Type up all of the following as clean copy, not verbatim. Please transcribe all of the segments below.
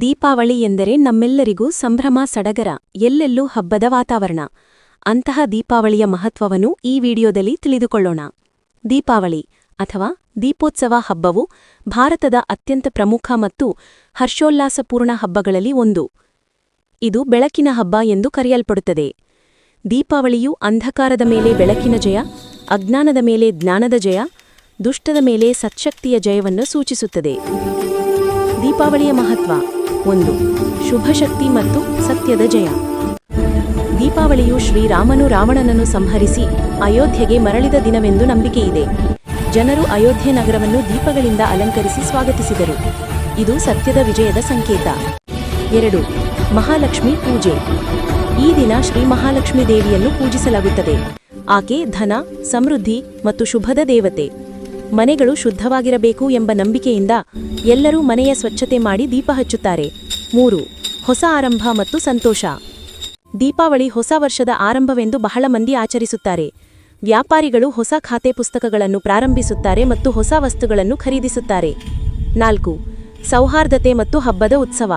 ದೀಪಾವಳಿ ಎಂದರೆ ನಮ್ಮೆಲ್ಲರಿಗೂ ಸಂಭ್ರಮ ಸಡಗರ, ಎಲ್ಲೆಲ್ಲೂ ಹಬ್ಬದ ವಾತಾವರಣ. ಅಂತಹ ದೀಪಾವಳಿಯ ಮಹತ್ವವನ್ನು ಈ ವಿಡಿಯೋದಲ್ಲಿ ತಿಳಿದುಕೊಳ್ಳೋಣ. ದೀಪಾವಳಿ ಅಥವಾ ದೀಪೋತ್ಸವ ಹಬ್ಬವು ಭಾರತದ ಅತ್ಯಂತ ಪ್ರಮುಖ ಮತ್ತು ಹರ್ಷೋಲ್ಲಾಸಪೂರ್ಣ ಹಬ್ಬಗಳಲ್ಲಿ ಒಂದು. ಇದು ಬೆಳಕಿನ ಹಬ್ಬ ಎಂದು ಕರೆಯಲ್ಪಡುತ್ತದೆ. ದೀಪಾವಳಿಯು ಅಂಧಕಾರದ ಮೇಲೆ ಬೆಳಕಿನ ಜಯ, ಅಜ್ಞಾನದ ಮೇಲೆ ಜ್ಞಾನದ ಜಯ, ದುಷ್ಟದ ಮೇಲೆ ಸತ್ಶಕ್ತಿಯ ಜಯವನ್ನು ಸೂಚಿಸುತ್ತದೆ. ದೀಪಾವಳಿಯ ಮಹತ್ವ 1. ಶುಭಶಕ್ತಿ ಮತ್ತು ಸತ್ಯದ ಜಯ. ದೀಪಾವಳಿಯು ಶ್ರೀರಾಮನು ರಾವಣನನ್ನು ಸಂಹರಿಸಿ ಅಯೋಧ್ಯೆಗೆ ಮರಳಿದ ದಿನವೆಂದು ನಂಬಿಕೆಯಿದೆ. ಜನರು ಅಯೋಧ್ಯೆ ನಗರವನ್ನು ದೀಪಗಳಿಂದ ಅಲಂಕರಿಸಿ ಸ್ವಾಗತಿಸಿದರು. ಇದು ಸತ್ಯದ ವಿಜಯದ ಸಂಕೇತ. 2. ಮಹಾಲಕ್ಷ್ಮಿ ಪೂಜೆ. ಈ ದಿನ ಶ್ರೀ ಮಹಾಲಕ್ಷ್ಮೀ ದೇವಿಯನ್ನು ಪೂಜಿಸಲಾಗುತ್ತದೆ. ಆಕೆ ಧನ, ಸಮೃದ್ಧಿ ಮತ್ತು ಶುಭದ ದೇವತೆ. ಮನೆಗಳು ಶುದ್ಧವಾಗಿರಬೇಕು ಎಂಬ ನಂಬಿಕೆಯಿಂದ ಎಲ್ಲರೂ ಮನೆಯ ಸ್ವಚ್ಛತೆ ಮಾಡಿ ದೀಪ ಹಚ್ಚುತ್ತಾರೆ. 3. ಹೊಸ ಆರಂಭ ಮತ್ತು ಸಂತೋಷ. ದೀಪಾವಳಿ ಹೊಸ ವರ್ಷದ ಆರಂಭವೆಂದು ಬಹಳ ಮಂದಿ ಆಚರಿಸುತ್ತಾರೆ. ವ್ಯಾಪಾರಿಗಳು ಹೊಸ ಖಾತೆ ಪುಸ್ತಕಗಳನ್ನು ಪ್ರಾರಂಭಿಸುತ್ತಾರೆ ಮತ್ತು ಹೊಸ ವಸ್ತುಗಳನ್ನು ಖರೀದಿಸುತ್ತಾರೆ. 4. ಸೌಹಾರ್ದತೆ ಮತ್ತು ಹಬ್ಬದ ಉತ್ಸವ.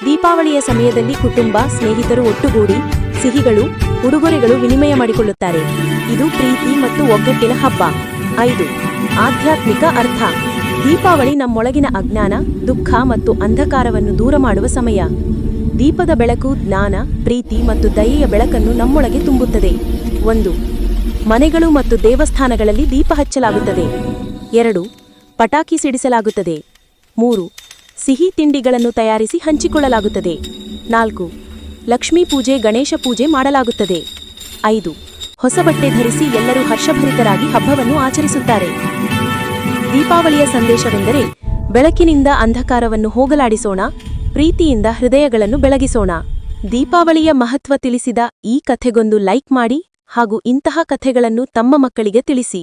ದೀಪಾವಳಿಯ ಸಮಯದಲ್ಲಿ ಕುಟುಂಬ, ಸ್ನೇಹಿತರು ಒಟ್ಟುಗೂಡಿ ಸಿಹಿಗಳು, ಉಡುಗೊರೆಗಳು ವಿನಿಮಯ ಮಾಡಿಕೊಳ್ಳುತ್ತಾರೆ. ಇದು ಪ್ರೀತಿ ಮತ್ತು ಒಗ್ಗಟ್ಟಿನ ಹಬ್ಬ. 5. ಆಧ್ಯಾತ್ಮಿಕ ಅರ್ಥ. ದೀಪಾವಳಿ ನಮ್ಮೊಳಗಿನ ಅಜ್ಞಾನ, ದುಃಖ ಮತ್ತು ಅಂಧಕಾರವನ್ನು ದೂರ ಮಾಡುವ ಸಮಯ. ದೀಪದ ಬೆಳಕು ಜ್ಞಾನ, ಪ್ರೀತಿ ಮತ್ತು ದಯೆಯ ಬೆಳಕನ್ನು ನಮ್ಮೊಳಗೆ ತುಂಬುತ್ತದೆ. 1. ಮನೆಗಳು ಮತ್ತು ದೇವಸ್ಥಾನಗಳಲ್ಲಿ ದೀಪ ಹಚ್ಚಲಾಗುತ್ತದೆ. 2. ಪಟಾಕಿ ಸಿಡಿಸಲಾಗುತ್ತದೆ. 3. ಸಿಹಿ ತಿಂಡಿಗಳನ್ನು ತಯಾರಿಸಿ ಹಂಚಿಕೊಳ್ಳಲಾಗುತ್ತದೆ. 4. ಲಕ್ಷ್ಮೀ ಪೂಜೆ, ಗಣೇಶ ಪೂಜೆ ಮಾಡಲಾಗುತ್ತದೆ. 5. ಹೊಸ ಬಟ್ಟೆ ಧರಿಸಿ ಎಲ್ಲರೂ ಹರ್ಷಭರಿತರಾಗಿ ಹಬ್ಬವನ್ನು ಆಚರಿಸುತ್ತಾರೆ. ದೀಪಾವಳಿಯ ಸಂದೇಶವೆಂದರೆ ಬೆಳಕಿನಿಂದ ಅಂಧಕಾರವನ್ನು ಹೋಗಲಾಡಿಸೋಣ, ಪ್ರೀತಿಯಿಂದ ಹೃದಯಗಳನ್ನು ಬೆಳಗಿಸೋಣ. ದೀಪಾವಳಿಯ ಮಹತ್ವ ತಿಳಿಸಿದ ಈ ಕಥೆಗೊಂದು ಲೈಕ್ ಮಾಡಿ ಹಾಗೂ ಇಂತಹ ಕಥೆಗಳನ್ನು ತಮ್ಮ ಮಕ್ಕಳಿಗೆ ತಿಳಿಸಿ.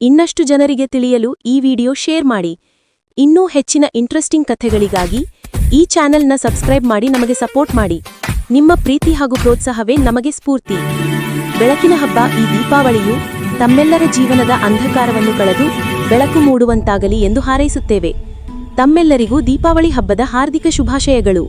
ಇನ್ನಷ್ಟು ಜನರಿಗೆ ತಿಳಿಯಲು ಈ ವಿಡಿಯೋ ಶೇರ್ ಮಾಡಿ. ಇನ್ನೂ ಹೆಚ್ಚಿನ ಇಂಟ್ರೆಸ್ಟಿಂಗ್ ಕಥೆಗಳಿಗಾಗಿ ಈ ಚಾನೆಲ್ನ ಸಬ್ಸ್ಕ್ರೈಬ್ ಮಾಡಿ ನಮಗೆ ಸಪೋರ್ಟ್ ಮಾಡಿ. ನಿಮ್ಮ ಪ್ರೀತಿ ಹಾಗೂ ಪ್ರೋತ್ಸಾಹವೇ ನಮಗೆ ಸ್ಫೂರ್ತಿ. ಬೆಳಕಿನ ಹಬ್ಬ ಈ ದೀಪಾವಳಿಯು ತಮ್ಮೆಲ್ಲರ ಜೀವನದ ಅಂಧಕಾರವನ್ನು ಕಳೆದು ಬೆಳಕು ಮೂಡುವಂತಾಗಲಿ ಎಂದು ಹಾರೈಸುತ್ತೇವೆ. ತಮ್ಮೆಲ್ಲರಿಗೂ ದೀಪಾವಳಿ ಹಬ್ಬದ ಹಾರ್ದಿಕ ಶುಭಾಶಯಗಳು.